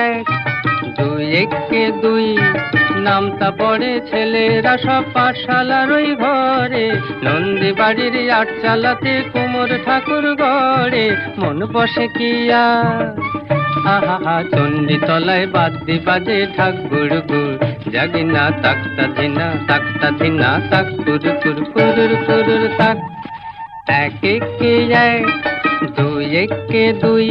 এক, দুই একে দুই, নামতা পড়ে ছেলেরা সব পাঠশালার ওই ঘরে। নন্দী বাড়ির আটচালাতে কুমোর ঠাকুর গড়ে, মন বসে কি আর। আহা চণ্ডী তলায় বাদ্যি বাজে ঢাক গুড় গুড়, জাগি না তাকতা ধিনা তাকতা ধিনা তাক কুরু কুরু কুরুর কুরুর তাক। এক একে এক, দুই একে দুই।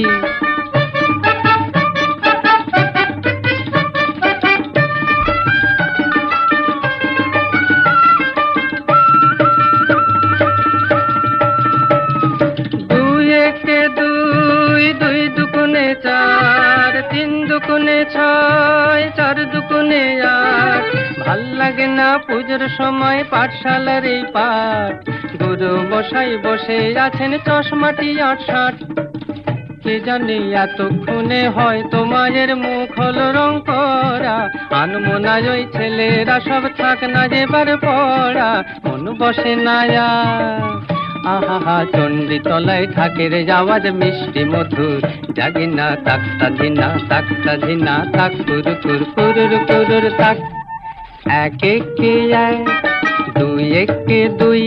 দুই একে দুই, দুই দুগুণে চার, তিন দুগুণে ছয়, চার দুগুণে আট। ভাল লাগে না পুজোর সময় পাঠশালার এই পাঠ, গুরু মশাই বসে আছেন চশমাটি 68। কে জানি এতক্ষণে হয়তো মায়ের মুখ হলো রং করা, আনমনা ওই ছেলেরা সব থাক না যেবার পড়া, মন বসে না আর। আহা চণ্ডী তলায় ঢাকের আওয়াজ মিষ্টি মধুর, জাগি না তাকতা ধিনা তাকতা ধিনা তাক কুরু কুরু কুরুর কুরুর তাক। এক একে এক, দুই একে দুই।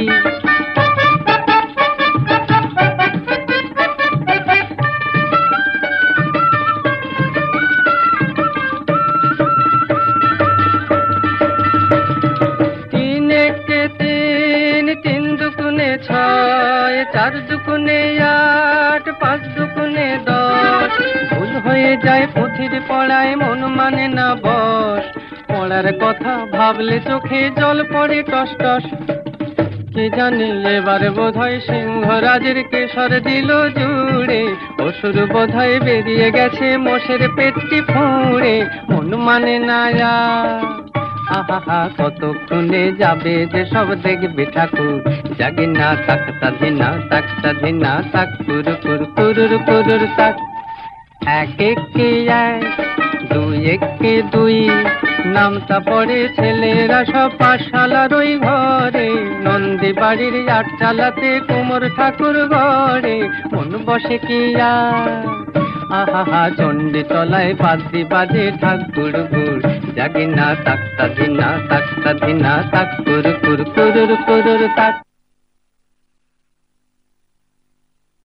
তিন একে তিন, তিন দুগুণে ছয়, চার দুগুণে আট, পাঁচ দুগুণে 10। ভুল হয়ে যায় পুঁথির পড়ায়, মন মানে না বস, পড়ার কথা ভাবলে চোখে জল পড়ে টস টস। কে জানি এবার বোধহয় সিংহরাজের কেশর দিল জুড়ে, অসুর বোধহয় বেরিয়ে গেছে মোষের পেটটি ফুঁড়ে, মন মানে না আর। আহা কতক্ষণে যাবে যে সব দেখবে ঠাকুর, জাগি না তাকতা ধিনা তাকতা ধিনা তাক কুরু কুরু কুরুর কুরুর তাক। এক একে এক, দুই একে দুই, নামতা পড়ে ছেলেরা সব পাঠশালার ওই ঘরে। নন্দী বাড়ির আটচালাতে কুমোর ঠাকুর গড়ে, মন বসে কি আর। আহা চণ্ডী তলায় বাদ্যি বাজে ঢাক গুড় গুড়, জাগি না তাকতা ধিনা তাক কুরু কুরু কুরুর কুরুর তাক।